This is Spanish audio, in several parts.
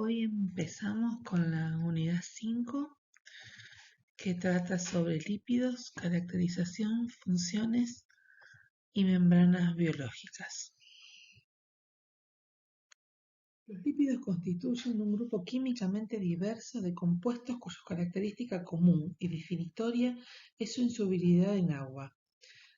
Hoy empezamos con la unidad 5 que trata sobre lípidos, caracterización, funciones y membranas biológicas. Los lípidos constituyen un grupo químicamente diverso de compuestos cuya característica común y definitoria es su insolubilidad en agua.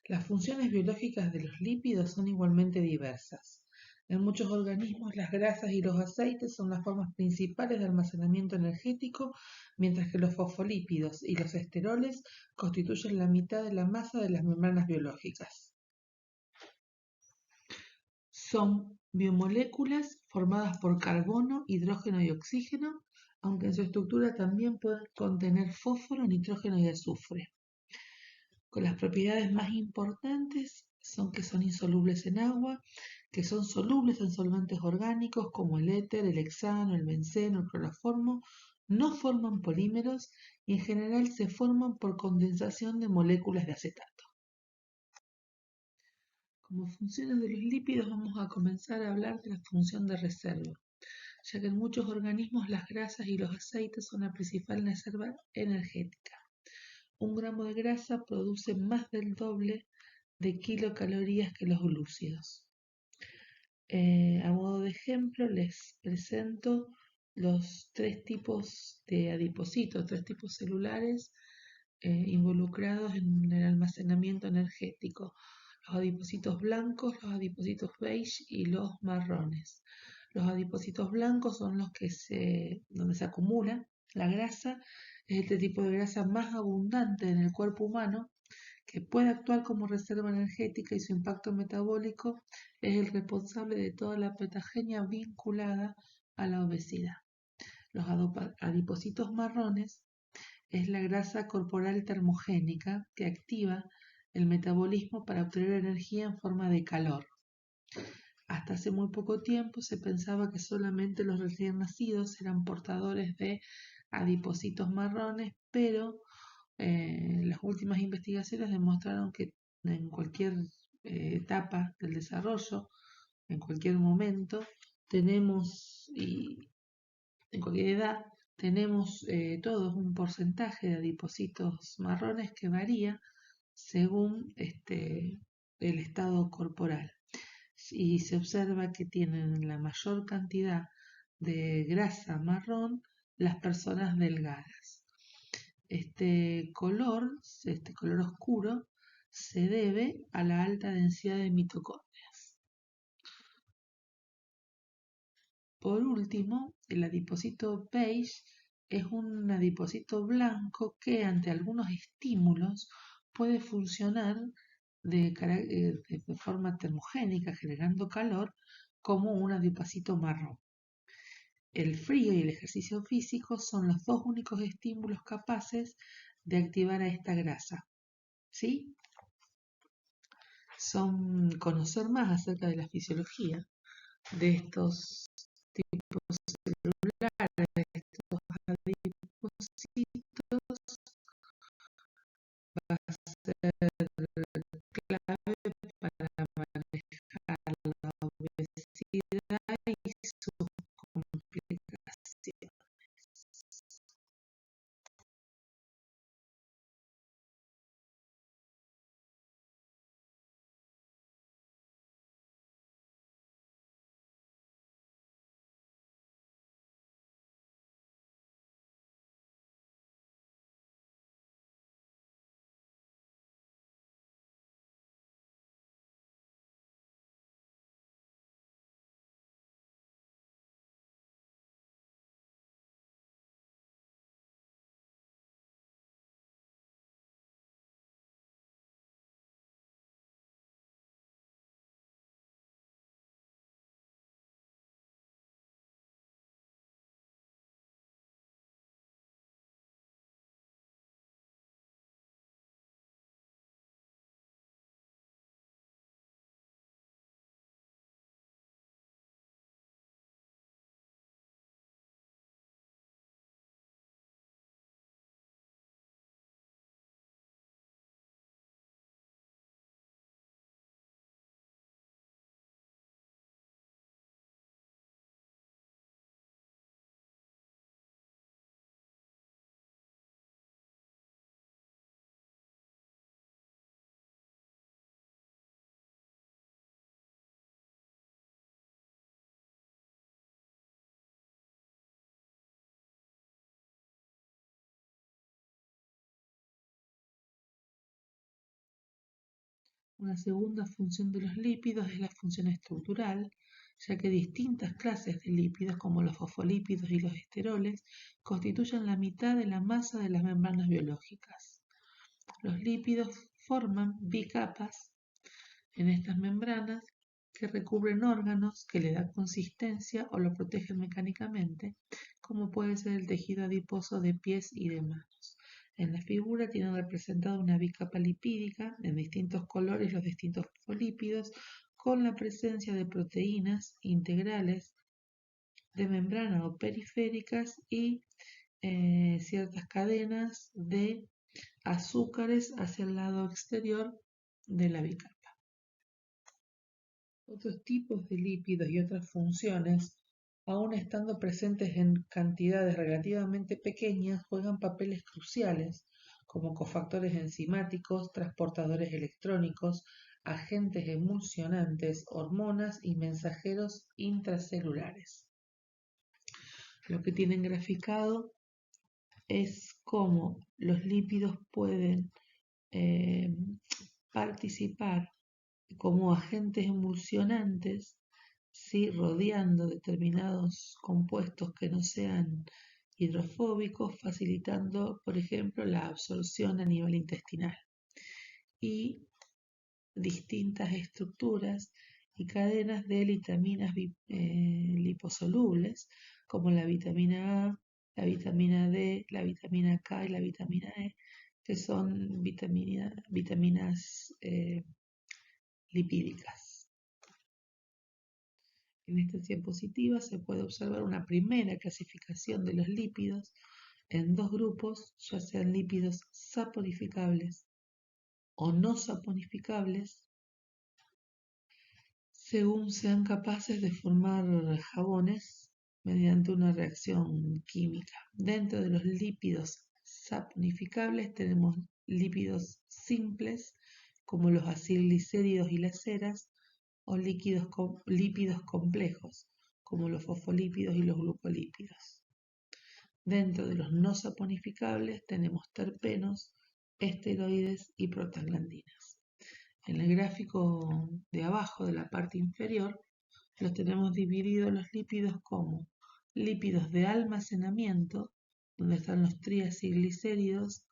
Las funciones biológicas de los lípidos son igualmente diversas. En muchos organismos, las grasas y los aceites son las formas principales de almacenamiento energético, mientras que los fosfolípidos y los esteroles constituyen la mitad de la masa de las membranas biológicas. Son biomoléculas formadas por carbono, hidrógeno y oxígeno, aunque en su estructura también pueden contener fósforo, nitrógeno y azufre. Con las propiedades más importantes son que son insolubles en agua, que son solubles en solventes orgánicos como el éter, el hexano, el benceno, el cloroformo, no forman polímeros y en general se forman por condensación de moléculas de acetato. Como funciones de los lípidos vamos a comenzar a hablar de la función de reserva, ya que en muchos organismos las grasas y los aceites son la principal reserva energética. 1 gramo de grasa produce más del doble de kilocalorías que los glúcidos. A modo de ejemplo les presento los 3 tipos de adipocitos, 3 tipos celulares involucrados en el almacenamiento energético. Los adipocitos blancos, los adipocitos beige y los marrones. Los adipocitos blancos son los que donde se acumula la grasa. Es este tipo de grasa más abundante en el cuerpo humano, que puede actuar como reserva energética y su impacto metabólico es el responsable de toda la patogenia vinculada a la obesidad. Los adipocitos marrones es la grasa corporal termogénica que activa el metabolismo para obtener energía en forma de calor. Hasta hace muy poco tiempo se pensaba que solamente los recién nacidos eran portadores de adipocitos marrones, pero las últimas investigaciones demostraron que en cualquier etapa del desarrollo, en cualquier momento, tenemos, y en cualquier edad, tenemos todos un porcentaje de adipocitos marrones que varía según el estado corporal. Y se observa que tienen la mayor cantidad de grasa marrón las personas delgadas. Este color oscuro, se debe a la alta densidad de mitocondrias. Por último, el adipocito beige es un adipocito blanco que ante algunos estímulos puede funcionar de forma termogénica, generando calor, como un adipocito marrón. El frío y el ejercicio físico son los 2 únicos estímulos capaces de activar a esta grasa. ¿Sí? Son conocer más acerca de la fisiología de estos tipos celulares, de estos adipocitos, va a ser clave para manejar la obesidad y sus complicaciones. Una segunda función de los lípidos es la función estructural, ya que distintas clases de lípidos, como los fosfolípidos y los esteroles, constituyen la mitad de la masa de las membranas biológicas. Los lípidos forman bicapas en estas membranas que recubren órganos que le dan consistencia o lo protegen mecánicamente, como puede ser el tejido adiposo de pies y de manos. En la figura tienen representada una bicapa lipídica en distintos colores los distintos fosfolípidos, con la presencia de proteínas integrales de membrana o periféricas y ciertas cadenas de azúcares hacia el lado exterior de la bicapa. Otros tipos de lípidos y otras funciones, aun estando presentes en cantidades relativamente pequeñas, juegan papeles cruciales como cofactores enzimáticos, transportadores electrónicos, agentes emulsionantes, hormonas y mensajeros intracelulares. Lo que tienen graficado es cómo los lípidos pueden participar como agentes emulsionantes, ¿sí? Rodeando determinados compuestos que no sean hidrofóbicos, facilitando, por ejemplo, la absorción a nivel intestinal. Y distintas estructuras y cadenas de vitaminas liposolubles, como la vitamina A, la vitamina D, la vitamina K y la vitamina E, que son vitaminas lipídicas. En esta diapositiva se puede observar una primera clasificación de los lípidos en dos grupos, ya sean lípidos saponificables o no saponificables, según sean capaces de formar jabones mediante una reacción química. Dentro de los lípidos saponificables tenemos lípidos simples, como los acilglicéridos y las ceras, o lípidos complejos, como los fosfolípidos y los glucolípidos. Dentro de los no saponificables tenemos terpenos, esteroides y prostaglandinas. En el gráfico de abajo de la parte inferior los tenemos divididos los lípidos como lípidos de almacenamiento, donde están los triacilglicéridos,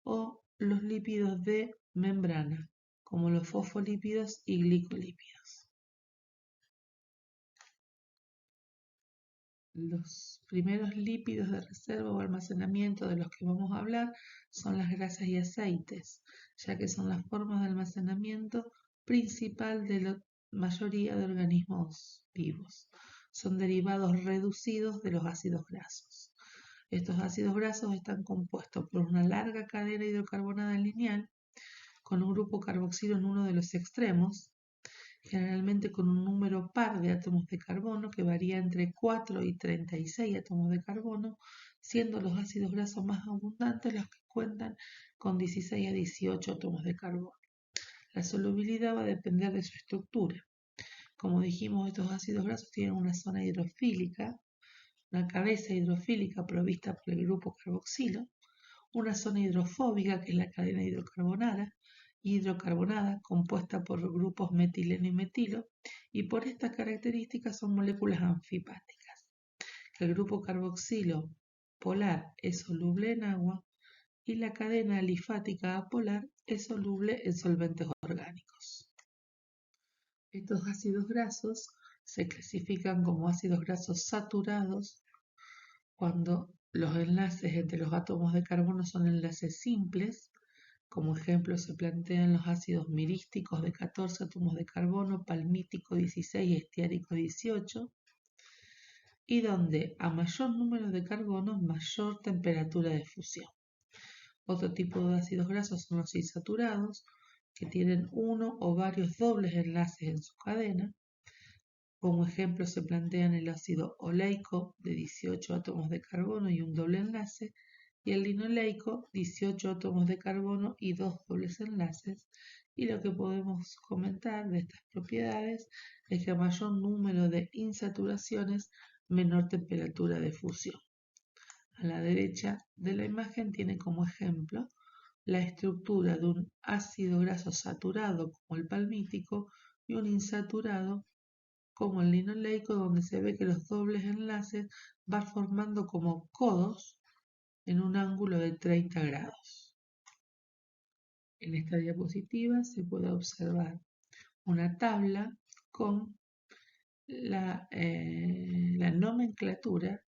o los lípidos de membrana, como los fosfolípidos y glicolípidos. Los primeros lípidos de reserva o almacenamiento de los que vamos a hablar son las grasas y aceites, ya que son las formas de almacenamiento principal de la mayoría de organismos vivos. Son derivados reducidos de los ácidos grasos. Estos ácidos grasos están compuestos por una larga cadena hidrocarbonada lineal con un grupo carboxilo en uno de los extremos, generalmente con un número par de átomos de carbono que varía entre 4 y 36 átomos de carbono, siendo los ácidos grasos más abundantes los que cuentan con 16 a 18 átomos de carbono. La solubilidad va a depender de su estructura. Como dijimos, estos ácidos grasos tienen una zona hidrofílica, una cabeza hidrofílica provista por el grupo carboxilo, una zona hidrofóbica, que es la cadena hidrocarbonada compuesta por grupos metileno y metilo, y por estas características son moléculas anfipáticas. El grupo carboxilo polar es soluble en agua y la cadena alifática apolar es soluble en solventes orgánicos. Estos ácidos grasos se clasifican como ácidos grasos saturados cuando los enlaces entre los átomos de carbono son enlaces simples. Como ejemplo se plantean los ácidos mirísticos de 14 átomos de carbono, palmítico 16 y estiárico 18, y donde a mayor número de carbonos, mayor temperatura de fusión. Otro tipo de ácidos grasos son los insaturados, que tienen uno o varios dobles enlaces en su cadena. Como ejemplo se plantean el ácido oleico de 18 átomos de carbono y un doble enlace, y el linoleico, 18 átomos de carbono y dos dobles enlaces. Y lo que podemos comentar de estas propiedades es que a mayor número de insaturaciones, menor temperatura de fusión. A la derecha de la imagen tiene como ejemplo la estructura de un ácido graso saturado como el palmítico y un insaturado como el linoleico, donde se ve que los dobles enlaces van formando como codos en un ángulo de 30 grados. En esta diapositiva se puede observar una tabla con la nomenclatura,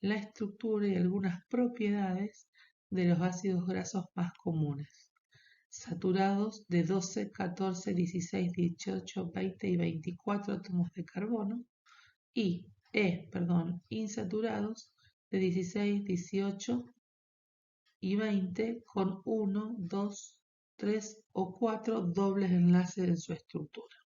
la estructura y algunas propiedades de los ácidos grasos más comunes, saturados de 12, 14, 16, 18, 20 y 24 átomos de carbono y insaturados de 16, 18 y 20 con 1, 2, 3 o 4 dobles enlaces en su estructura.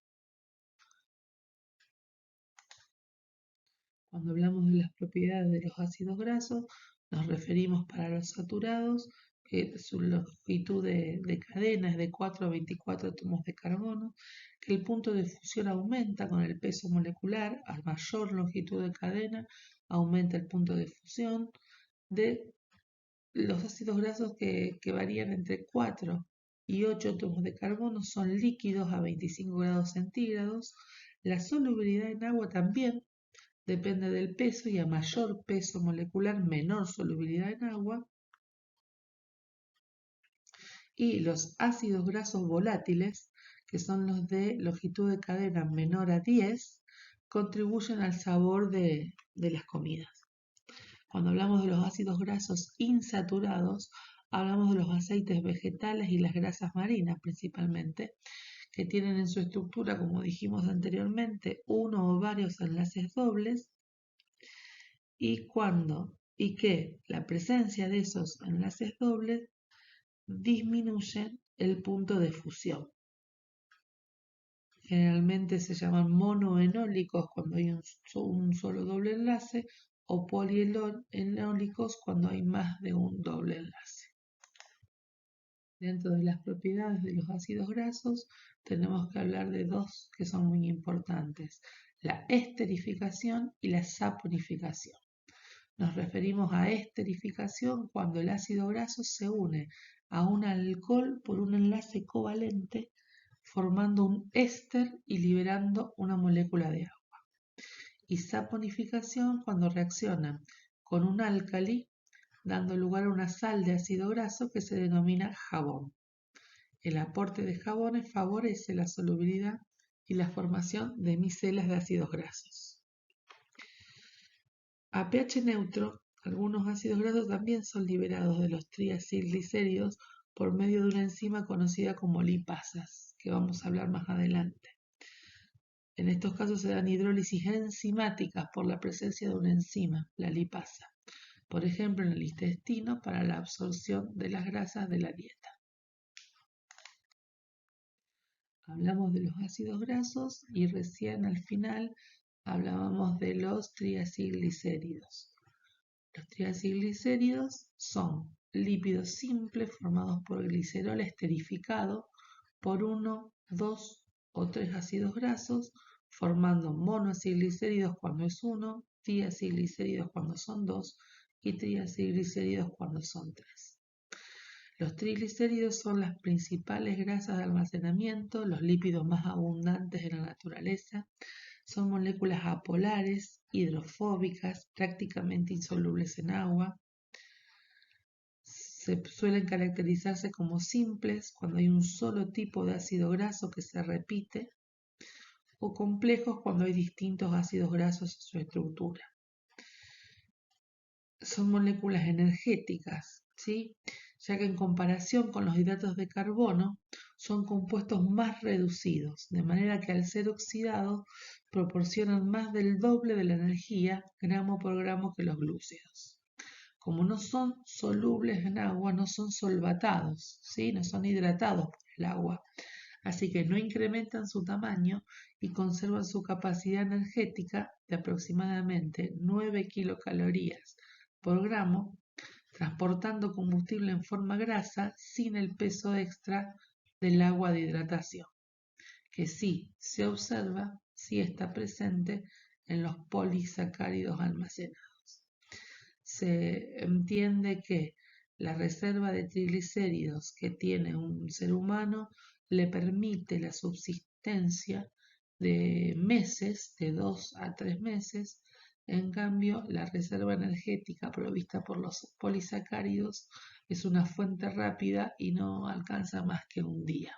Cuando hablamos de las propiedades de los ácidos grasos, nos referimos para los saturados, que su longitud de cadena es de 4 a 24 átomos de carbono, que el punto de fusión aumenta con el peso molecular, a mayor longitud de cadena aumenta el punto de fusión. De los ácidos grasos que varían entre 4 y 8 átomos de carbono son líquidos a 25 grados centígrados. La solubilidad en agua también depende del peso y a mayor peso molecular, menor solubilidad en agua. Y los ácidos grasos volátiles, que son los de longitud de cadena menor a 10, contribuyen al sabor de las comidas. Cuando hablamos de los ácidos grasos insaturados, hablamos de los aceites vegetales y las grasas marinas principalmente, que tienen en su estructura, como dijimos anteriormente, uno o varios enlaces dobles y que la presencia de esos enlaces dobles disminuye el punto de fusión. Generalmente se llaman monoenólicos cuando hay un solo doble enlace o polienólicos cuando hay más de un doble enlace. Dentro de las propiedades de los ácidos grasos tenemos que hablar de dos que son muy importantes, la esterificación y la saponificación. Nos referimos a esterificación cuando el ácido graso se une a un alcohol por un enlace covalente formando un éster y liberando una molécula de agua. Y saponificación cuando reacciona con un álcali dando lugar a una sal de ácido graso que se denomina jabón. El aporte de jabones favorece la solubilidad y la formación de micelas de ácidos grasos. A pH neutro, algunos ácidos grasos también son liberados de los triacilglicéridos por medio de una enzima conocida como lipasas, que vamos a hablar más adelante. En estos casos se dan hidrólisis enzimáticas por la presencia de una enzima, la lipasa, por ejemplo en el intestino para la absorción de las grasas de la dieta. Hablamos de los ácidos grasos y recién al final hablábamos de los triacilglicéridos. Los triacilglicéridos son lípidos simples formados por glicerol esterificado por 1, 2 o 3 ácidos grasos, formando monoacilglicéridos cuando es 1, diacilglicéridos cuando son 2 y triacilglicéridos cuando son 3. Los triglicéridos son las principales grasas de almacenamiento, los lípidos más abundantes en la naturaleza. Son moléculas apolares, hidrofóbicas, prácticamente insolubles en agua. Se suelen caracterizarse como simples cuando hay un solo tipo de ácido graso que se repite, o complejos cuando hay distintos ácidos grasos en su estructura. Son moléculas energéticas, ¿sí? Ya que en comparación con los hidratos de carbono son compuestos más reducidos, de manera que al ser oxidados proporcionan más del doble de la energía gramo por gramo que los glúcidos. Como no son solubles en agua, no son solvatados, ¿sí? No son hidratados por el agua, así que no incrementan su tamaño y conservan su capacidad energética de aproximadamente 9 kilocalorías por gramo, transportando combustible en forma grasa sin el peso extra del agua de hidratación, que sí se observa, sí está presente en los polisacáridos almacenados. Se entiende que La reserva de triglicéridos que tiene un ser humano le permite la subsistencia de meses, de 2 a 3 meses. En cambio, la reserva energética provista por los polisacáridos es una fuente rápida y no alcanza más que un día.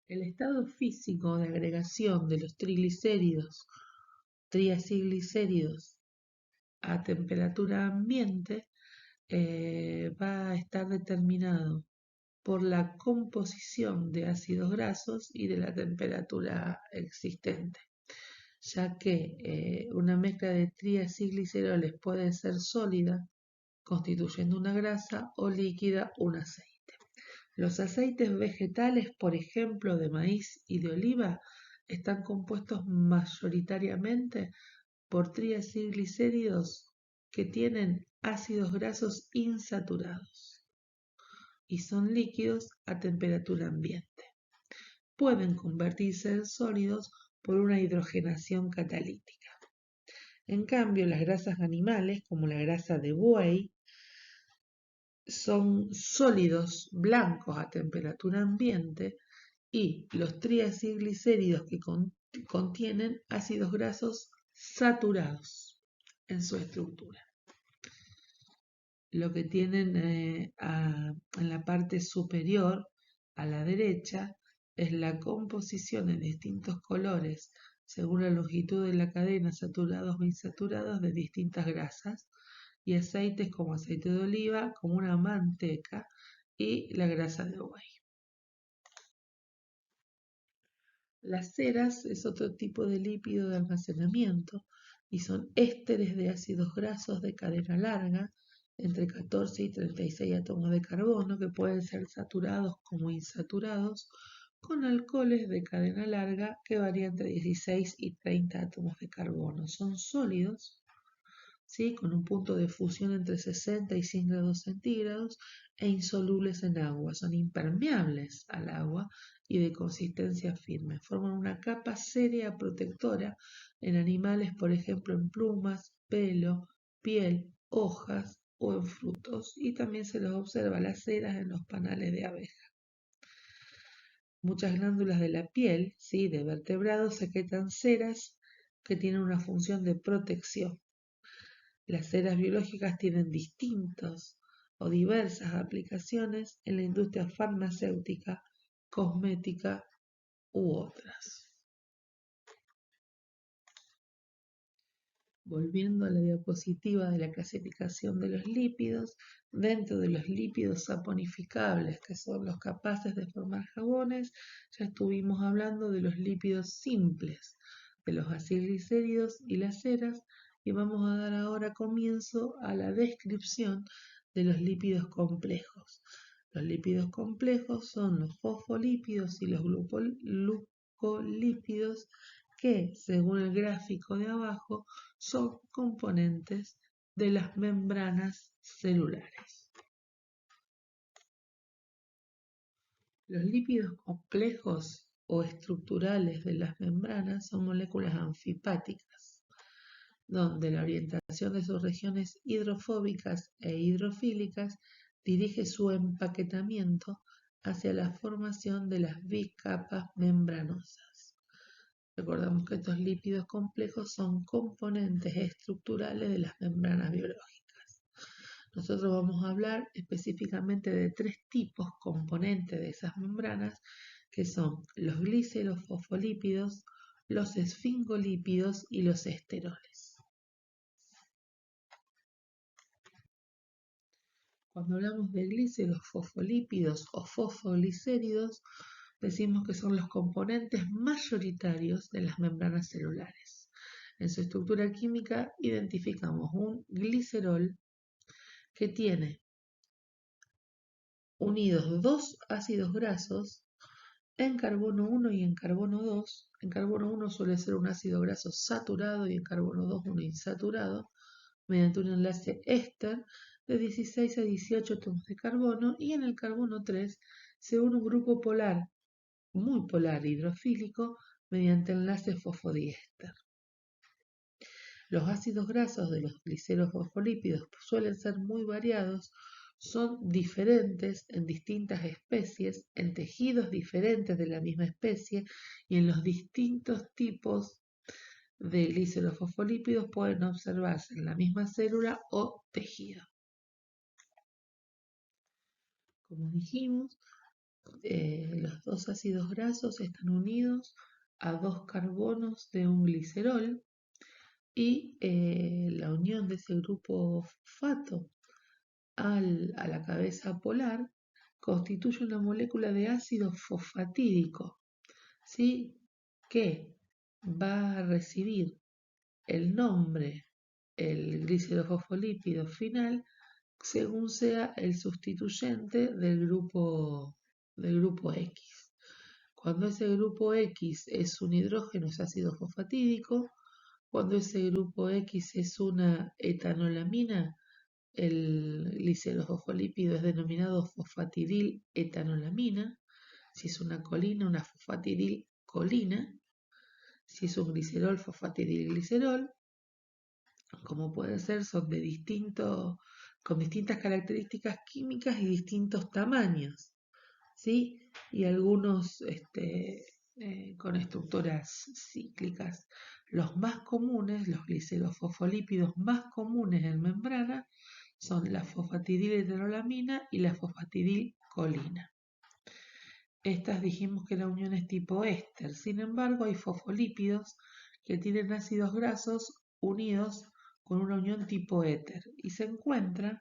El estado físico de agregación de los triglicéridos, triacilglicéridos, a temperatura ambiente va a estar determinado por la composición de ácidos grasos y de la temperatura existente, ya que una mezcla de triacilgliceroles puede ser sólida, constituyendo una grasa, o líquida, un aceite. Los aceites vegetales, por ejemplo, de maíz y de oliva, están compuestos mayoritariamente por triacilglicéridos que tienen ácidos grasos insaturados y son líquidos a temperatura ambiente. Pueden convertirse en sólidos por una hidrogenación catalítica. En cambio, las grasas animales, como la grasa de buey, son sólidos blancos a temperatura ambiente, y los triacilglicéridos que contienen ácidos grasos saturados en su estructura. Lo que tienen en la parte superior, a la derecha, es la composición en distintos colores según la longitud de la cadena, saturados o insaturados, de distintas grasas, y aceites como aceite de oliva, como una manteca, y la grasa de buey. Las ceras es otro tipo de lípido de almacenamiento y son ésteres de ácidos grasos de cadena larga, entre 14 y 36 átomos de carbono, que pueden ser saturados como insaturados, con alcoholes de cadena larga que varían entre 16 y 30 átomos de carbono. Son sólidos, ¿sí?, con un punto de fusión entre 60 y 100 grados centígrados e insolubles en agua. Son impermeables al agua y de consistencia firme. Forman una capa seria protectora en animales, por ejemplo, en plumas, pelo, piel, hojas o en frutos. Y también se los observa las ceras en los panales de abeja. Muchas glándulas de la piel, ¿sí?, de vertebrados secretan ceras que tienen una función de protección. Las ceras biológicas tienen distintas o diversas aplicaciones en la industria farmacéutica, cosmética u otras. Volviendo a la diapositiva de la clasificación de los lípidos, dentro de los lípidos saponificables, que son los capaces de formar jabones, ya estuvimos hablando de los lípidos simples, de los acilglicéridos y las ceras, y vamos a dar ahora comienzo a la descripción de los lípidos complejos. Los lípidos complejos son los fosfolípidos y los glucolípidos, que, según el gráfico de abajo, son componentes de las membranas celulares. Los lípidos complejos o estructurales de las membranas son moléculas anfipáticas, donde la orientación de sus regiones hidrofóbicas e hidrofílicas dirige su empaquetamiento hacia la formación de las bicapas membranosas. Recordamos que estos lípidos complejos son componentes estructurales de las membranas biológicas. Nosotros vamos a hablar específicamente de 3 tipos componentes de esas membranas, que son los glicerofosfolípidos, los esfingolípidos y los esteroles. Cuando hablamos de glicerofosfolípidos o fosfoglicéridos, decimos que son los componentes mayoritarios de las membranas celulares. En su estructura química identificamos un glicerol que tiene unidos 2 ácidos grasos en carbono 1 y en carbono 2. En carbono 1 suele ser un ácido graso saturado y en carbono 2 uno insaturado, mediante un enlace éster de 16 a 18 átomos de carbono, y en el carbono 3 se une un grupo polar, muy polar hidrofílico, mediante enlace fosfodiéster. Los ácidos grasos de los glicerofosfolípidos suelen ser muy variados, son diferentes en distintas especies, en tejidos diferentes de la misma especie y en los distintos tipos de glicerofosfolípidos pueden observarse en la misma célula o tejido. Como dijimos, los dos ácidos grasos están unidos a dos carbonos de un glicerol y la unión de ese grupo fosfato a la cabeza polar constituye una molécula de ácido fosfatídico, ¿sí? Que va a recibir el nombre, el glicerofosfolípido final, según sea el sustituyente del grupo X. Cuando ese grupo X es un hidrógeno es ácido fosfatídico, cuando ese grupo X es una etanolamina, el glicerofosfolípido es denominado fosfatidil etanolamina. Si es una colina, una fosfatidil colina. Si es un glicerol, fosfatidil glicerol. Como puede ser, son con distintas características químicas y distintos tamaños, ¿sí? Y algunos con estructuras cíclicas. Los más comunes, los glicerofosfolípidos más comunes en membrana, son la fosfatidilheterolamina y la fosfatidilcolina. Estas dijimos que eran uniones tipo éster. Sin embargo, hay fosfolípidos que tienen ácidos grasos unidos con una unión tipo éter y se encuentran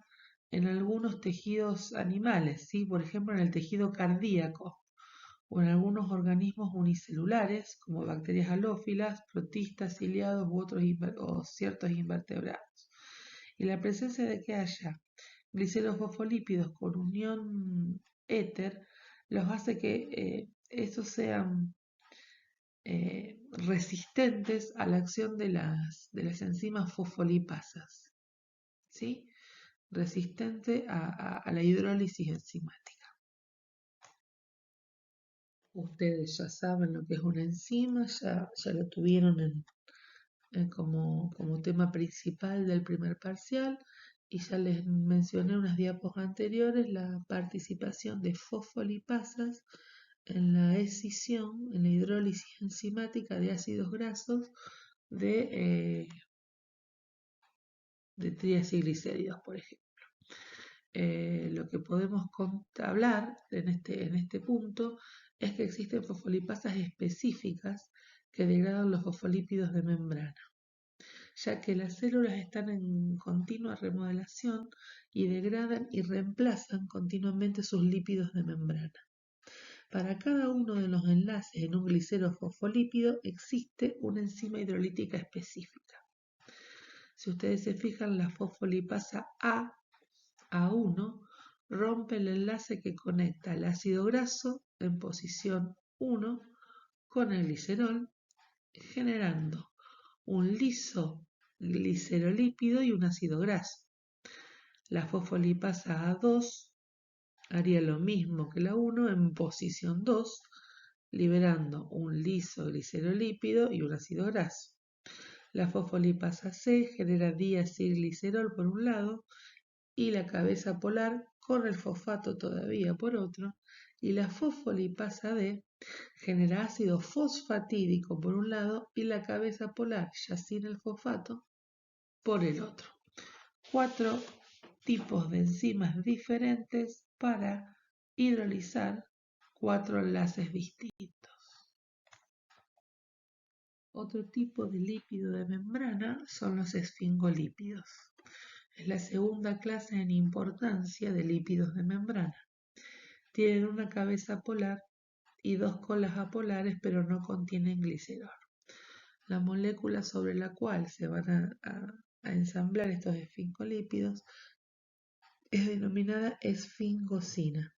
en algunos tejidos animales, ¿sí? Por ejemplo, en el tejido cardíaco o en algunos organismos unicelulares como bacterias halófilas, protistas, ciliados o ciertos invertebrados. Y la presencia de que haya glicerofosfolípidos con unión éter los hace que estos sean resistentes a la acción de las enzimas fosfolipasas, ¿sí? Resistente a la hidrólisis enzimática. Ustedes ya saben lo que es una enzima, ya lo tuvieron como tema principal del primer parcial y ya les mencioné unas diapos anteriores la participación de fosfolipasas en la escisión, en la hidrólisis enzimática de ácidos grasos de triacilglicéridos, por ejemplo. Lo que podemos hablar en este punto es que existen fosfolipasas específicas que degradan los fosfolípidos de membrana, ya que las células están en continua remodelación y degradan y reemplazan continuamente sus lípidos de membrana. Para cada uno de los enlaces en un glicerofosfolípido existe una enzima hidrolítica específica. Si ustedes se fijan, la fosfolipasa A1 rompe el enlace que conecta el ácido graso en posición 1 con el glicerol, generando un liso glicerolípido y un ácido graso. La fosfolipasa A2 haría lo mismo que la 1 en posición 2, liberando un liso glicerolípido y un ácido graso. La fosfolipasa C genera diacilglicerol por un lado y la cabeza polar con el fosfato todavía por otro, y la fosfolipasa D genera ácido fosfatídico por un lado y la cabeza polar, ya sin el fosfato, por el otro. 4 tipos de enzimas diferentes para hidrolizar 4 enlaces distintos. Otro tipo de lípido de membrana son los esfingolípidos. Es la segunda clase en importancia de lípidos de membrana. Tienen una cabeza polar y 2 colas apolares, pero no contienen glicerol. La molécula sobre la cual se van a ensamblar estos esfingolípidos es denominada esfingosina,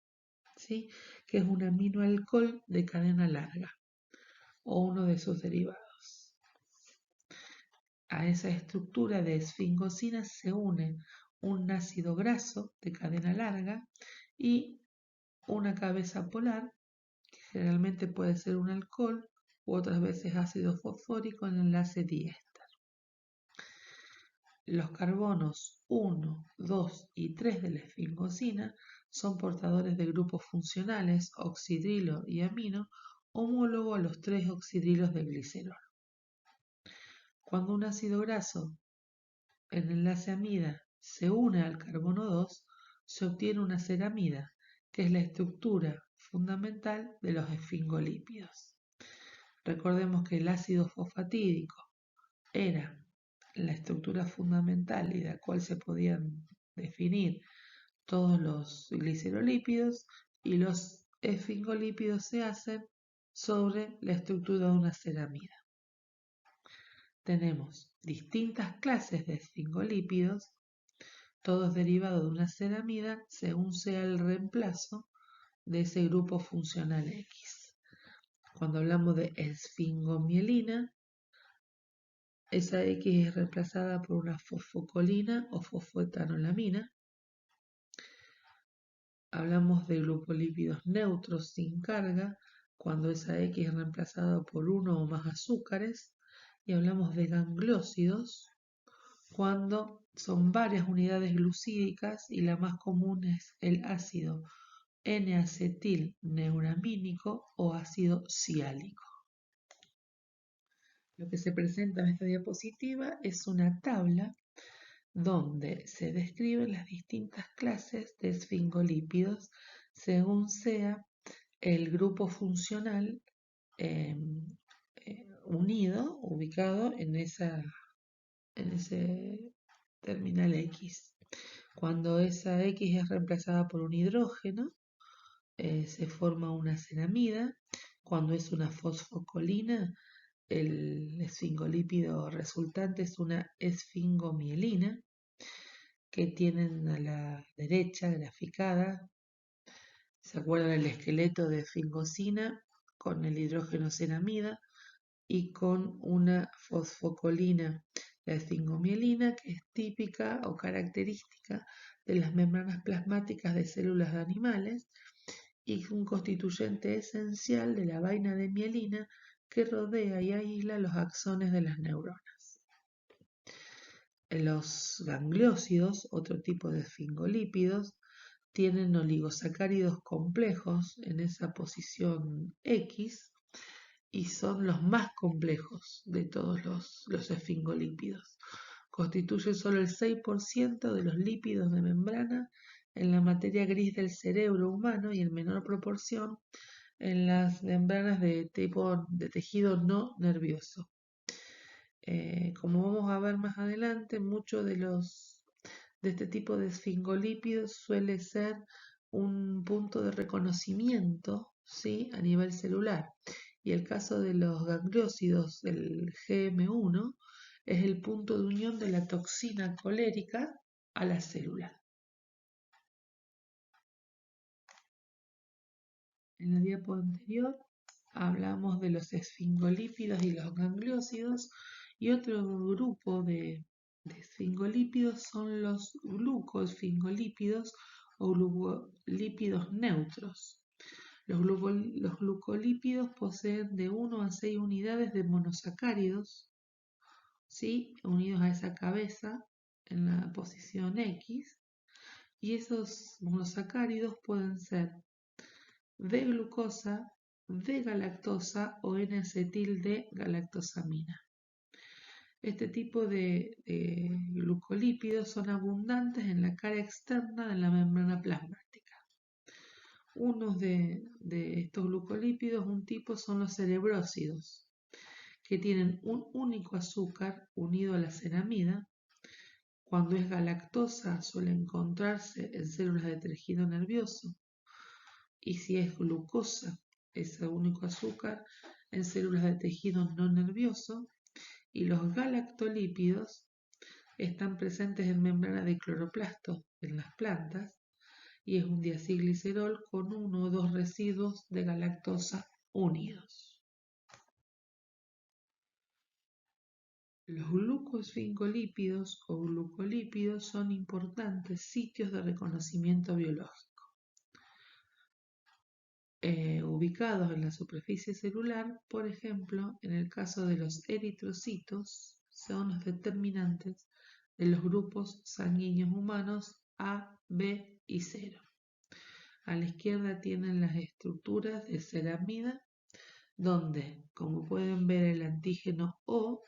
¿sí? Que es un aminoalcohol de cadena larga o uno de sus derivados. A esa estructura de esfingosina se une un ácido graso de cadena larga y una cabeza polar, que generalmente puede ser un alcohol u otras veces ácido fosfórico en enlace diéster. Los carbonos 1, 2 y 3 de la esfingosina son portadores de grupos funcionales oxidrilo y amino homólogo a los 3 oxidrilos del glicerol. Cuando un ácido graso en enlace amida se une al carbono 2, se obtiene una ceramida, que es la estructura fundamental de los esfingolípidos. Recordemos que el ácido fosfatídico era la estructura fundamental y de la cual se podían definir todos los glicerolípidos, y los esfingolípidos se hacen sobre la estructura de una ceramida. Tenemos distintas clases de esfingolípidos, todos derivados de una ceramida según sea el reemplazo de ese grupo funcional X. Cuando hablamos de esfingomielina, esa X es reemplazada por una fosfocolina o fosfoetanolamina. Hablamos de glucolípidos neutros sin carga, cuando esa X es reemplazada por uno o más azúcares. Y hablamos de gangliósidos, cuando son varias unidades glucídicas y la más común es el ácido N-acetilneuramínico o ácido siálico. Lo que se presenta en esta diapositiva es una tabla donde se describen las distintas clases de esfingolípidos según sea el grupo funcional unido, ubicado en ese terminal X. Cuando esa X es reemplazada por un hidrógeno, se forma una ceramida. Cuando es una fosfocolina, el esfingolípido resultante es una esfingomielina, que tienen a la derecha graficada. ¿Se acuerdan el esqueleto de esfingosina con el hidrógeno ceramida y con una fosfocolina, la esfingomielina, que es típica o característica de las membranas plasmáticas de células de animales y un constituyente esencial de la vaina de mielina que rodea y aísla los axones de las neuronas? Los gangliósidos, otro tipo de esfingolípidos, tienen oligosacáridos complejos en esa posición X y son los más complejos de todos los esfingolípidos. Constituyen solo el 6% de los lípidos de membrana en la materia gris del cerebro humano y en menor proporción en las membranas de tejido no nervioso. Como vamos a ver más adelante, muchos de este tipo de esfingolípidos suele ser un punto de reconocimiento, ¿sí?, a nivel celular. Y el caso de los gangliósidos del GM1 es el punto de unión de la toxina colérica a la célula. En la diapo anterior hablamos de los esfingolípidos y los gangliósidos, y otro grupo de esfingolípidos son los glucoesfingolípidos o glucolípidos neutros. Los glucolípidos poseen de 1 a 6 unidades de monosacáridos, ¿sí?, unidos a esa cabeza en la posición X, y esos monosacáridos pueden ser de glucosa, de galactosa o N-acetil de galactosamina. Este tipo de glucolípidos son abundantes en la cara externa de la membrana plasmática. Unos de estos glucolípidos, un tipo, son los cerebrósidos, que tienen un único azúcar unido a la ceramida. Cuando es galactosa suele encontrarse en células de tejido nervioso, y si es glucosa, ese único azúcar, en células de tejido no nervioso. Y los galactolípidos están presentes en membrana de cloroplasto en las plantas y es un diacilglicerol con 1 o 2 residuos de galactosa unidos. Los glucoesfingolípidos o glucolípidos son importantes sitios de reconocimiento biológico. Ubicados en la superficie celular, por ejemplo, en el caso de los eritrocitos, son los determinantes de los grupos sanguíneos humanos A, B y 0. A la izquierda tienen las estructuras de ceramida, donde, como pueden ver, el antígeno O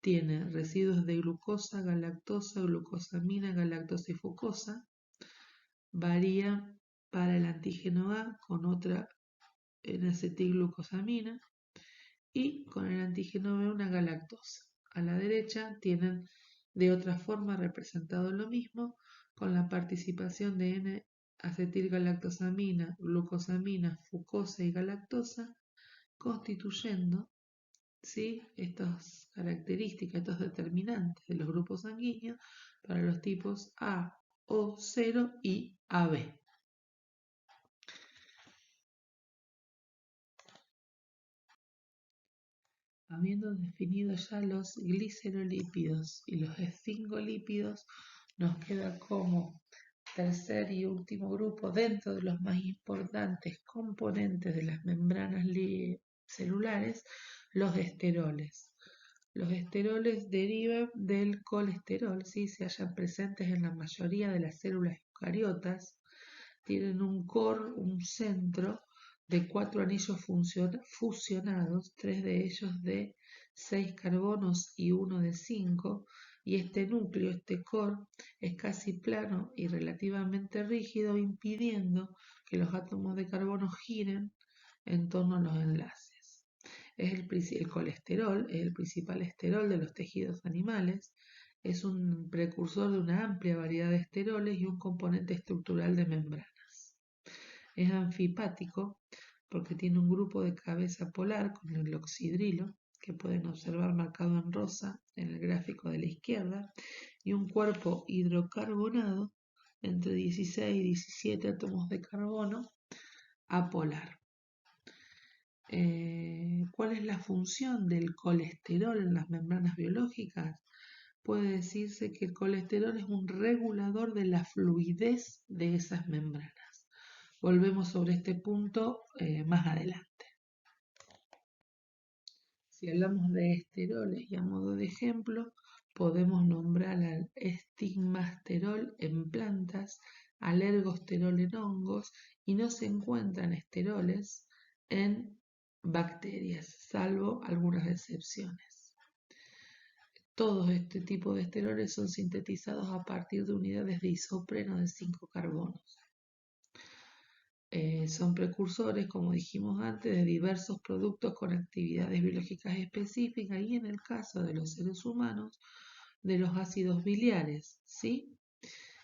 tiene residuos de glucosa, galactosa, glucosamina, galactosa y fucosa. Varía para el antígeno A con otra N-acetilglucosamina y con el antígeno B una galactosa. A la derecha tienen de otra forma representado lo mismo con la participación de N-acetilgalactosamina, glucosamina, fucosa y galactosa, constituyendo, ¿sí?, estas características, estos determinantes de los grupos sanguíneos para los tipos A, O0 y AB. Habiendo definido ya los glicerolípidos y los esfingolípidos, nos queda como tercer y último grupo dentro de los más importantes componentes de las membranas celulares, los esteroles. Los esteroles derivan del colesterol, ¿sí? Se hallan presentes en la mayoría de las células eucariotas, tienen un core, un centro de 4 anillos fusionados, 3 de ellos de 6 carbonos y 1 de 5, y este núcleo, este core, es casi plano y relativamente rígido, impidiendo que los átomos de carbono giren en torno a los enlaces. El colesterol es el principal esterol de los tejidos animales, es un precursor de una amplia variedad de esteroles y un componente estructural de membranas. Es anfipático porque tiene un grupo de cabeza polar con el oxidrilo, que pueden observar marcado en rosa en el gráfico de la izquierda, y un cuerpo hidrocarbonado entre 16 y 17 átomos de carbono apolar. ¿Cuál es la función del colesterol en las membranas biológicas? Puede decirse que el colesterol es un regulador de la fluidez de esas membranas. Volvemos sobre este punto más adelante. Si hablamos de esteroles y a modo de ejemplo, podemos nombrar al estigmasterol en plantas, al ergosterol en hongos, y no se encuentran esteroles en bacterias, salvo algunas excepciones. Todos este tipo de esteroles son sintetizados a partir de unidades de isopreno de 5 carbonos. Son precursores, como dijimos antes, de diversos productos con actividades biológicas específicas y en el caso de los seres humanos, de los ácidos biliares, ¿sí?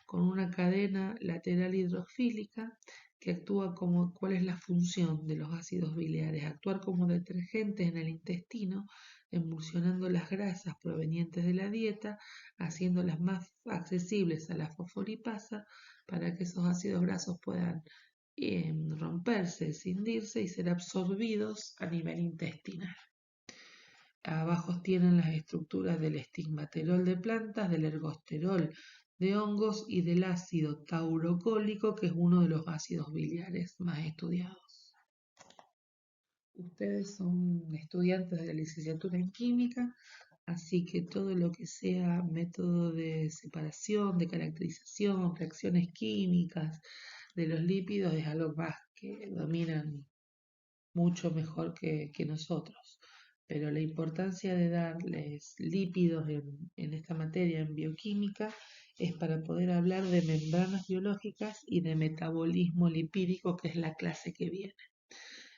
Con una cadena lateral hidrofílica que actúa como, ¿cuál es la función de los ácidos biliares? Actuar como detergentes en el intestino, emulsionando las grasas provenientes de la dieta, haciéndolas más accesibles a la fosfolipasa para que esos ácidos grasos puedan romperse, escindirse y ser absorbidos a nivel intestinal. Abajo tienen las estructuras del estigmaterol de plantas, del ergosterol de hongos y del ácido taurocólico, que es uno de los ácidos biliares más estudiados. Ustedes son estudiantes de la licenciatura en química, así que todo lo que sea método de separación, de caracterización, reacciones químicas de los lípidos es algo más que dominan mucho mejor que nosotros. Pero la importancia de darles lípidos en esta materia, en bioquímica, es para poder hablar de membranas biológicas y de metabolismo lipídico, que es la clase que viene.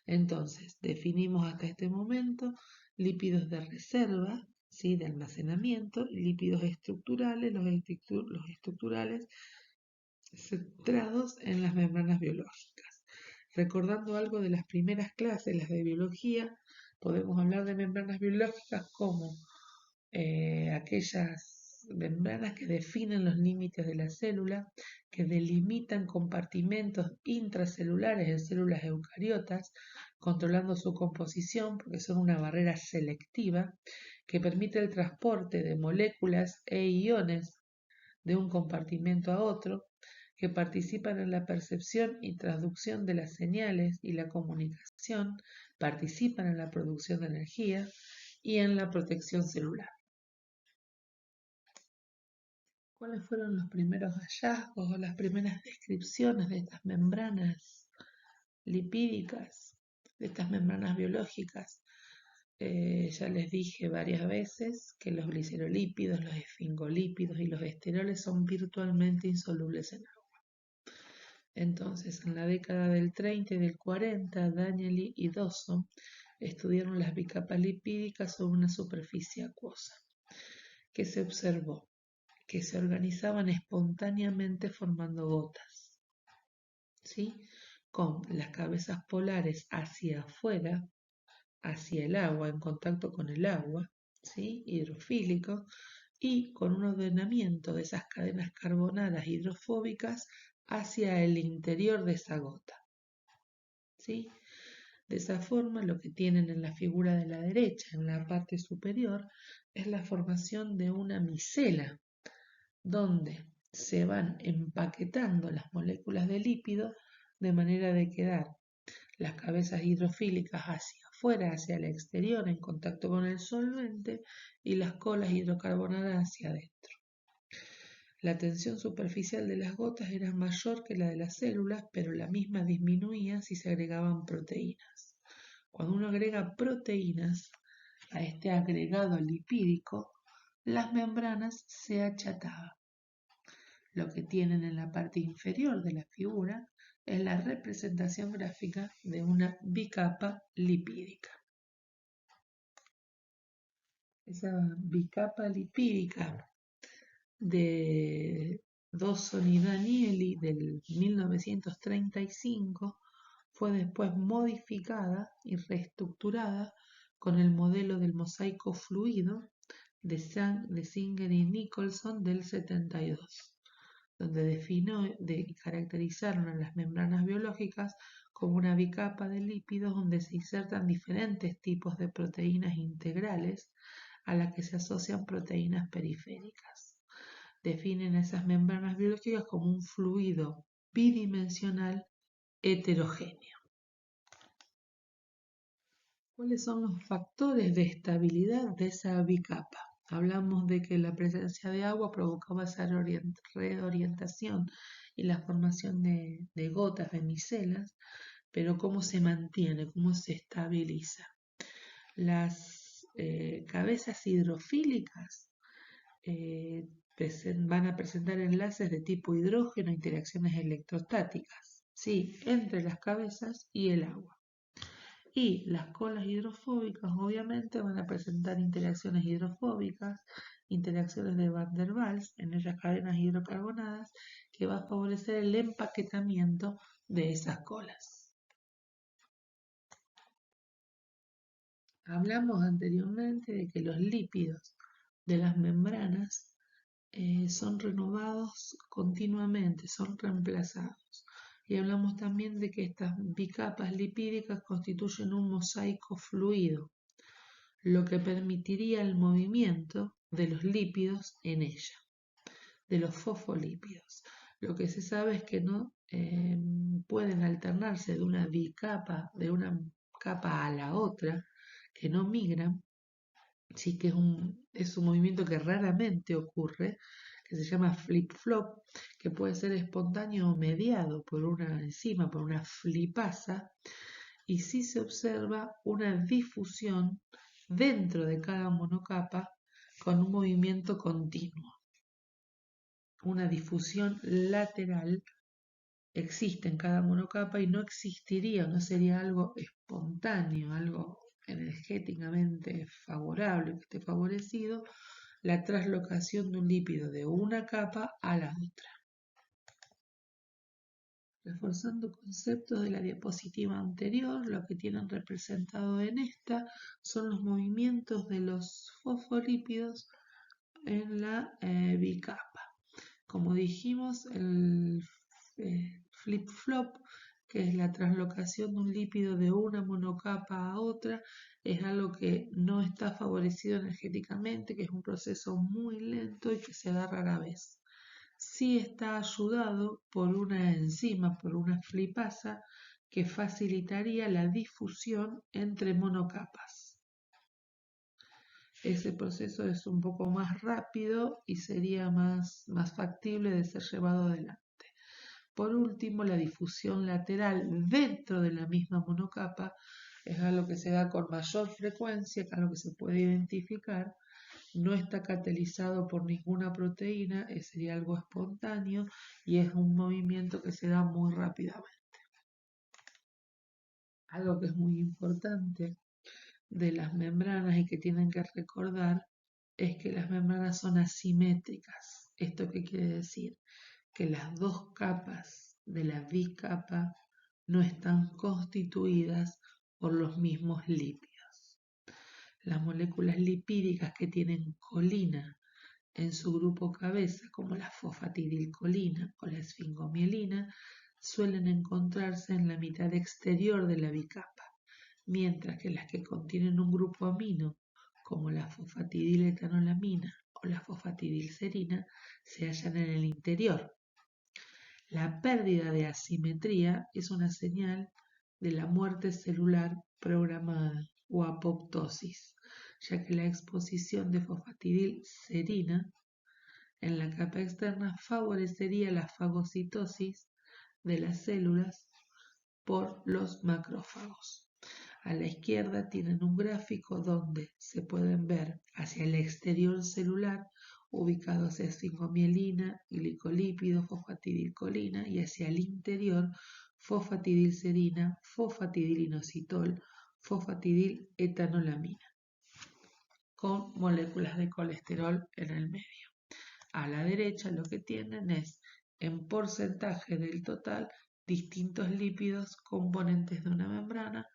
Entonces, definimos hasta este momento lípidos de reserva, ¿sí?, de almacenamiento, y lípidos estructurales, los estructurales centrados en las membranas biológicas. Recordando algo de las primeras clases, las de biología, podemos hablar de membranas biológicas como aquellas membranas que definen los límites de la célula, que delimitan compartimentos intracelulares en células eucariotas, controlando su composición porque son una barrera selectiva que permite el transporte de moléculas e iones de un compartimento a otro, que participan en la percepción y transducción de las señales y la comunicación, participan en la producción de energía y en la protección celular. ¿Cuáles fueron los primeros hallazgos o las primeras descripciones de estas membranas lipídicas, de estas membranas biológicas? Ya les dije varias veces que los glicerolípidos, los esfingolípidos y los esteroles son virtualmente insolubles en agua. Entonces, en la década del 30 y del 40, Danieli y Dawson estudiaron las bicapas lipídicas sobre una superficie acuosa. ¿Qué se observó? Que se organizaban espontáneamente formando gotas, ¿sí? Con las cabezas polares hacia afuera, hacia el agua, en contacto con el agua, ¿sí? Hidrofílico, y con un ordenamiento de esas cadenas carbonadas hidrofóbicas hacia el interior de esa gota, ¿sí? De esa forma, lo que tienen en la figura de la derecha, en la parte superior, es la formación de una micela, donde se van empaquetando las moléculas de lípido de manera de quedar las cabezas hidrofílicas hacia afuera, hacia el exterior, en contacto con el solvente, y las colas hidrocarbonadas hacia adentro. La tensión superficial de las gotas era mayor que la de las células, pero la misma disminuía si se agregaban proteínas. Cuando uno agrega proteínas a este agregado lipídico, las membranas se achataban. Lo que tienen en la parte inferior de la figura es la representación gráfica de una bicapa lipídica. Esa bicapa lipídica de Dawson y Danieli del 1935 fue después modificada y reestructurada con el modelo del mosaico fluido de Singer y Nicholson del 72, donde caracterizaron a las membranas biológicas como una bicapa de lípidos donde se insertan diferentes tipos de proteínas integrales a las que se asocian proteínas periféricas. Definen esas membranas biológicas como un fluido bidimensional heterogéneo. ¿Cuáles son los factores de estabilidad de esa bicapa? Hablamos de que la presencia de agua provocaba esa reorientación y la formación de gotas, de micelas, pero ¿cómo se mantiene? ¿Cómo se estabiliza? Las cabezas hidrofílicas van a presentar enlaces de tipo hidrógeno, interacciones electrostáticas, ¿sí? Entre las cabezas y el agua. Y las colas hidrofóbicas obviamente van a presentar interacciones hidrofóbicas, interacciones de Van der Waals en esas cadenas hidrocarbonadas que va a favorecer el empaquetamiento de esas colas. Hablamos anteriormente de que los lípidos de las membranas son renovados continuamente, son reemplazados. Y hablamos también de que estas bicapas lipídicas constituyen un mosaico fluido, lo que permitiría el movimiento de los lípidos en ella, de los fosfolípidos. Lo que se sabe es que no pueden alternarse de una bicapa, de una capa a la otra, que no migran, sí que es un movimiento que raramente ocurre, que se llama flip-flop, que puede ser espontáneo o mediado por una enzima, por una flipasa, y sí se observa una difusión dentro de cada monocapa con un movimiento continuo. Una difusión lateral existe en cada monocapa y no existiría, no sería algo espontáneo, algo energéticamente favorable, que esté favorecido, la traslocación de un lípido de una capa a la otra. Reforzando conceptos de la diapositiva anterior, lo que tienen representado en esta son los movimientos de los fosfolípidos en la bicapa. Como dijimos, el flip-flop, que es la traslocación de un lípido de una monocapa a otra, es algo que no está favorecido energéticamente, que es un proceso muy lento y que se da rara vez. Sí está ayudado por una enzima, por una flipasa, que facilitaría la difusión entre monocapas. ese proceso es un poco más rápido y sería más factible de ser llevado adelante. Por último, la difusión lateral dentro de la misma monocapa es algo que se da con mayor frecuencia, que es algo que se puede identificar, no está catalizado por ninguna proteína, sería algo espontáneo y es un movimiento que se da muy rápidamente. Algo que es muy importante de las membranas y que tienen que recordar es que las membranas son asimétricas. ¿Esto qué quiere decir? Que las dos capas de la bicapa no están constituidas por los mismos lípidos. Las moléculas lipídicas que tienen colina en su grupo cabeza, como la fosfatidilcolina o la esfingomielina, suelen encontrarse en la mitad exterior de la bicapa, mientras que las que contienen un grupo amino, como la fosfatidiletoanolamina o la fosfatidilserina, se hallan en el interior. La pérdida de asimetría es una señal de la muerte celular programada o apoptosis, ya que la exposición de fosfatidilserina en la capa externa favorecería la fagocitosis de las células por los macrófagos. A la izquierda tienen un gráfico donde se pueden ver hacia el exterior celular ubicados esfingomielina, glicolípido, fosfatidilcolina y hacia el interior fosfatidilserina, fosfatidilinositol, fosfatidiletoanolamina con moléculas de colesterol en el medio. A la derecha lo que tienen es en porcentaje del total distintos lípidos componentes de una membrana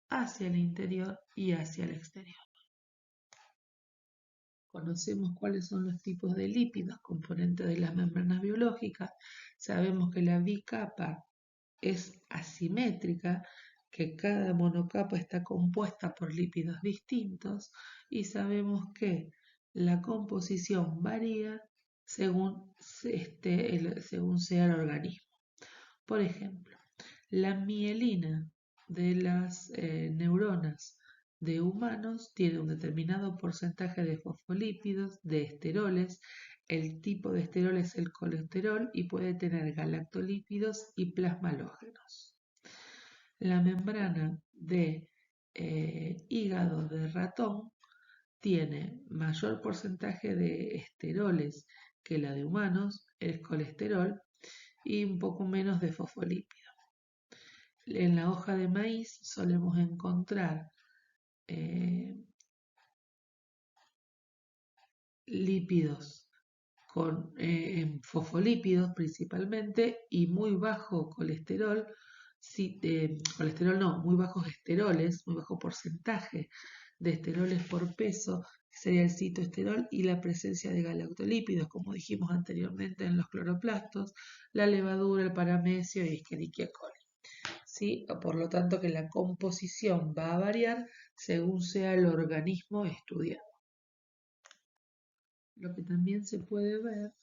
hacia el interior y hacia el exterior. Conocemos cuáles son los tipos de lípidos componentes de las membranas biológicas. Sabemos que la bicapa es asimétrica, que cada monocapa está compuesta por lípidos distintos y sabemos que la composición varía según sea el organismo. Por ejemplo, la mielina de las neuronas de humanos tiene un determinado porcentaje de fosfolípidos, de esteroles. El tipo de esterol es el colesterol y puede tener galactolípidos y plasmalógenos. La membrana de hígado de ratón tiene mayor porcentaje de esteroles que la de humanos, el colesterol, y un poco menos de fosfolípidos. En la hoja de maíz solemos encontrar lípidos con fosfolípidos principalmente y muy bajo colesterol, muy bajos esteroles, muy bajo porcentaje de esteroles por peso, que sería el citoesterol, y la presencia de galactolípidos, como dijimos anteriormente en los cloroplastos, la levadura, el paramecio y Escherichia coli. ¿Sí? Por lo tanto que la composición va a variar según sea el organismo estudiado. Lo que también se puede ver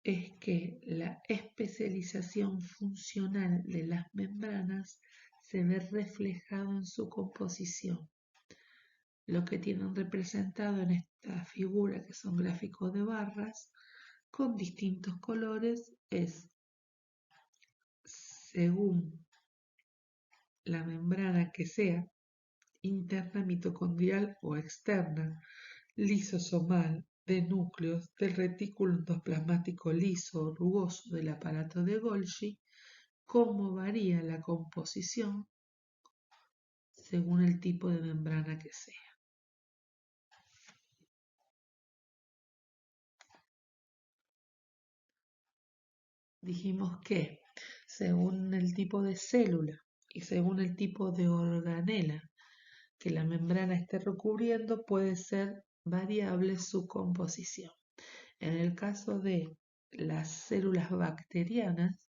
es que la especialización funcional de las membranas se ve reflejado en su composición. Lo que tienen representado en esta figura, que son gráficos de barras, con distintos colores, es según la membrana que sea, interna, mitocondrial o externa, lisosomal, de núcleos, del retículo endoplasmático liso o rugoso del aparato de Golgi, cómo varía la composición según el tipo de membrana que sea. Dijimos que según el tipo de célula y según el tipo de organela que la membrana esté recubriendo, puede ser variable su composición. En el caso de las células bacterianas,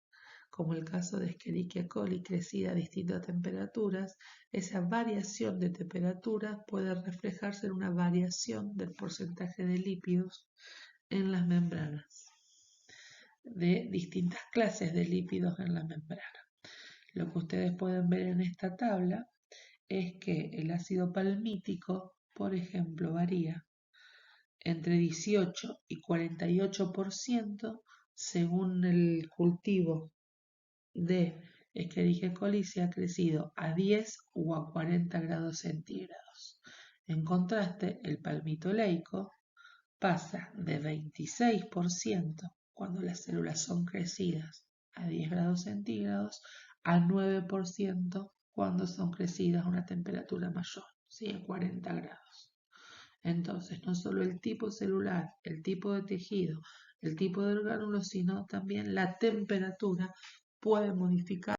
como el caso de Escherichia coli crecida a distintas temperaturas, esa variación de temperatura puede reflejarse en una variación del porcentaje de lípidos en las membranas, de distintas clases de lípidos en la membrana. Lo que ustedes pueden ver en esta tabla es que el ácido palmítico por ejemplo, varía entre 18 y 48% según el cultivo de Escherichia coli se ha crecido a 10 o a 40 grados centígrados. En contraste, el palmito leico pasa de 26% cuando las células son crecidas a 10 grados centígrados a 9% cuando son crecidas a una temperatura mayor, ¿sí? A 40 grados. Entonces, no solo el tipo celular, el tipo de tejido, el tipo de orgánulo, sino también la temperatura puede modificar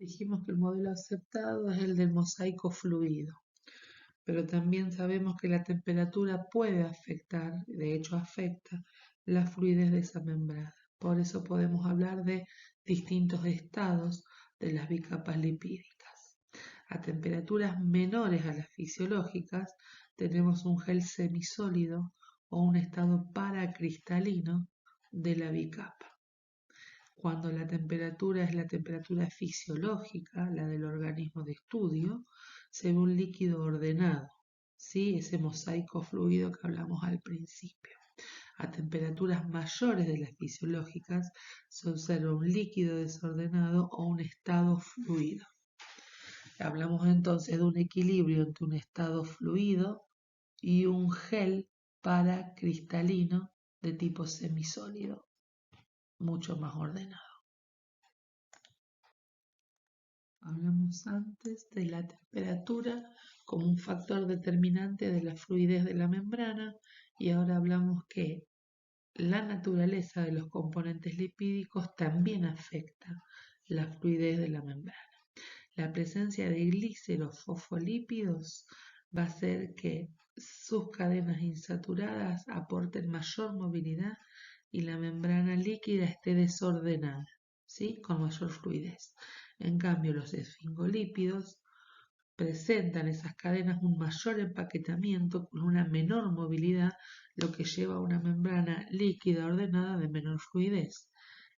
Dijimos que el modelo aceptado es el del mosaico fluido, pero también sabemos que la temperatura puede afectar, de hecho afecta, la fluidez de esa membrana. Por eso podemos hablar de distintos estados de las bicapas lipídicas. A temperaturas menores a las fisiológicas tenemos un gel semisólido o un estado paracristalino de la bicapa. Cuando la temperatura es la temperatura fisiológica, la del organismo de estudio, se ve un líquido ordenado, ¿sí? Ese mosaico fluido que hablamos al principio. A temperaturas mayores de las fisiológicas se observa un líquido desordenado o un estado fluido. Hablamos entonces de un equilibrio entre un estado fluido y un gel paracristalino de tipo semisólido, mucho más ordenado. Hablamos antes de la temperatura como un factor determinante de la fluidez de la membrana y ahora hablamos que la naturaleza de los componentes lipídicos también afecta la fluidez de la membrana. La presencia de gliceros fosfolípidos va a hacer que sus cadenas insaturadas aporten mayor movilidad y la membrana líquida esté desordenada, ¿sí? Con mayor fluidez. En cambio, los esfingolípidos presentan esas cadenas un mayor empaquetamiento con una menor movilidad, lo que lleva a una membrana líquida ordenada de menor fluidez.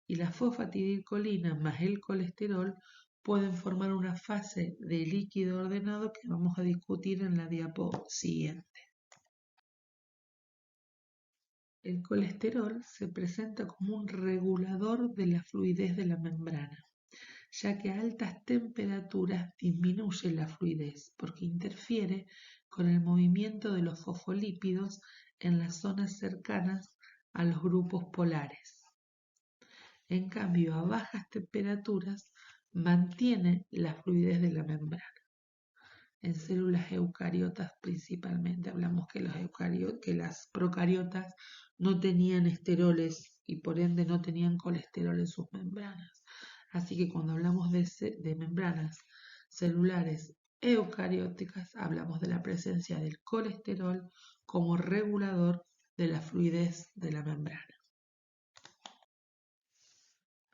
Y la fosfatidilcolina más el colesterol pueden formar una fase de líquido ordenado que vamos a discutir en la diapo siguiente. El colesterol se presenta como un regulador de la fluidez de la membrana, ya que a altas temperaturas disminuye la fluidez porque interfiere con el movimiento de los fosfolípidos en las zonas cercanas a los grupos polares. En cambio, a bajas temperaturas mantiene la fluidez de la membrana. En células eucariotas principalmente, hablamos que las procariotas no tenían esteroles y por ende no tenían colesterol en sus membranas. Así que cuando hablamos de membranas celulares eucarióticas, hablamos de la presencia del colesterol como regulador de la fluidez de la membrana.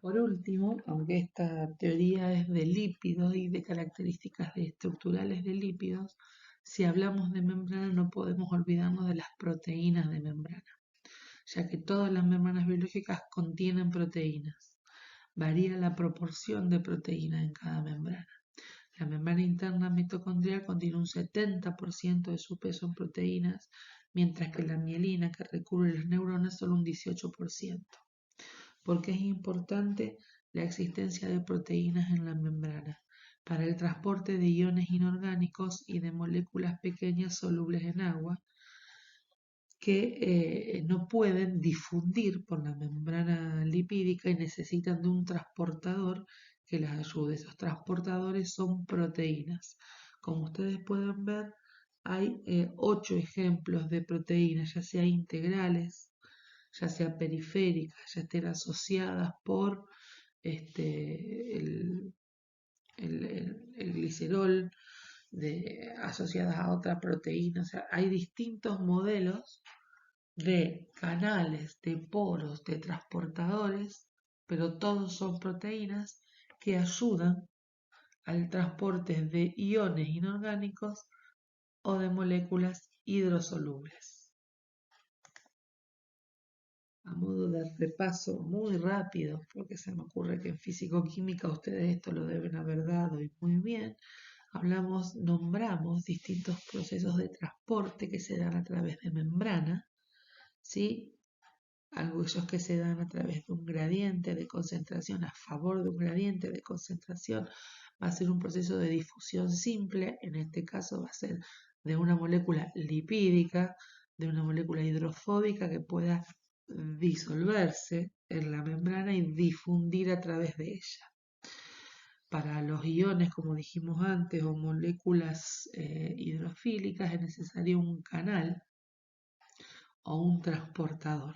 Por último, aunque esta teoría es de lípidos y de características estructurales de lípidos, si hablamos de membrana no podemos olvidarnos de las proteínas de membrana, ya que todas las membranas biológicas contienen proteínas. Varía la proporción de proteínas en cada membrana. La membrana interna mitocondrial contiene un 70% de su peso en proteínas, mientras que la mielina que recubre las neuronas solo un 18%. ¿Por qué es importante la existencia de proteínas en la membrana? Para el transporte de iones inorgánicos y de moléculas pequeñas solubles en agua que no pueden difundir por la membrana lipídica y necesitan de un transportador que las ayude. Esos transportadores son proteínas. Como ustedes pueden ver, hay 8 ejemplos de proteínas, ya sea integrales, ya sea periféricas, ya estén asociadas por el glicerol, asociadas a otra proteína. O sea, hay distintos modelos de canales, de poros, de transportadores, pero todos son proteínas que ayudan al transporte de iones inorgánicos o de moléculas hidrosolubles. A modo de repaso muy rápido, porque se me ocurre que en físico-química ustedes esto lo deben haber dado y muy bien, nombramos distintos procesos de transporte que se dan a través de membrana, ¿sí? Aquellos que se dan a través de un gradiente de concentración a favor de un gradiente de concentración va a ser un proceso de difusión simple, en este caso va a ser de una molécula lipídica, de una molécula hidrofóbica que pueda disolverse en la membrana y difundir a través de ella. Para los iones, como dijimos antes, o moléculas hidrofílicas es necesario un canal o un transportador.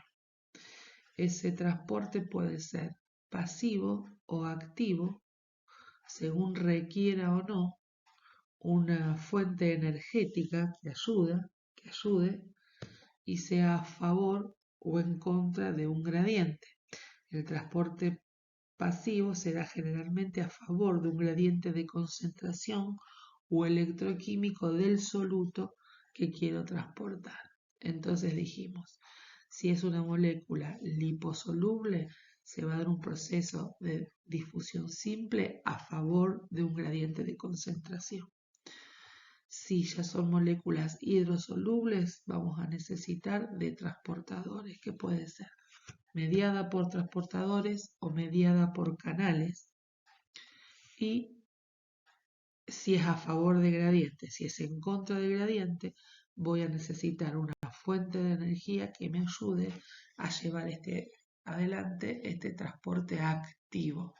Ese transporte puede ser pasivo o activo, según requiera o no una fuente energética que ayude y sea a favor o en contra de un gradiente. El transporte pasivo se da generalmente a favor de un gradiente de concentración o electroquímico del soluto que quiero transportar. Entonces dijimos, si es una molécula liposoluble, se va a dar un proceso de difusión simple a favor de un gradiente de concentración. Si ya son moléculas hidrosolubles, vamos a necesitar de transportadores, que puede ser mediada por transportadores o mediada por canales. Y si es a favor de gradiente, si es en contra de gradiente, voy a necesitar una fuente de energía que me ayude a llevar adelante este transporte activo.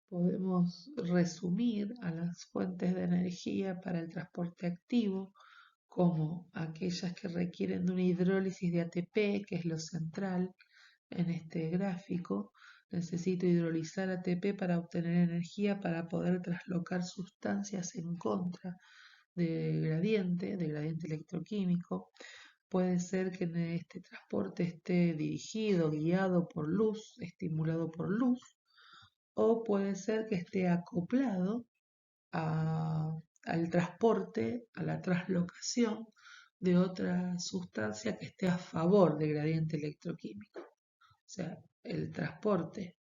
Podemos resumir a las fuentes de energía para el transporte activo como aquellas que requieren de una hidrólisis de ATP, que es lo central en este gráfico. Necesito hidrolizar ATP para obtener energía para poder traslocar sustancias en contra de gradiente electroquímico. Puede ser que este transporte esté dirigido, guiado por luz, estimulado por luz, o puede ser que esté acoplado al transporte, a la traslocación de otra sustancia que esté a favor del gradiente electroquímico. O sea, el transporte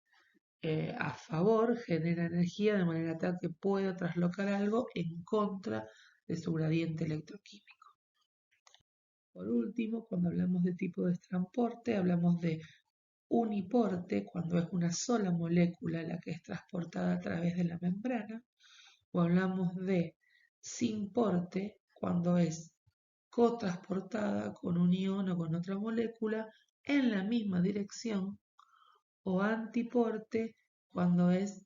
a favor genera energía de manera tal que pueda traslocar algo en contra de su gradiente electroquímico. Por último, cuando hablamos de tipo de transporte, hablamos de uniporte, cuando es una sola molécula la que es transportada a través de la membrana, o hablamos de sinporte, cuando es cotransportada con un ion o con otra molécula en la misma dirección, o antiporte, cuando es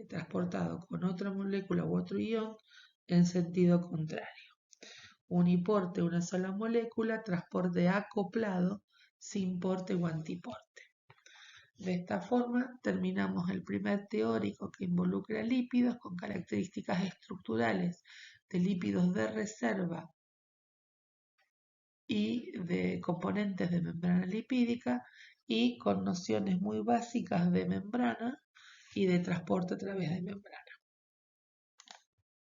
transportado con otra molécula u otro ion en sentido contrario. Uniporte, una sola molécula, transporte acoplado, sinporte o antiporte. De esta forma terminamos el primer teórico que involucra lípidos con características estructurales de lípidos de reserva y de componentes de membrana lipídica y con nociones muy básicas de membrana y de transporte a través de membrana.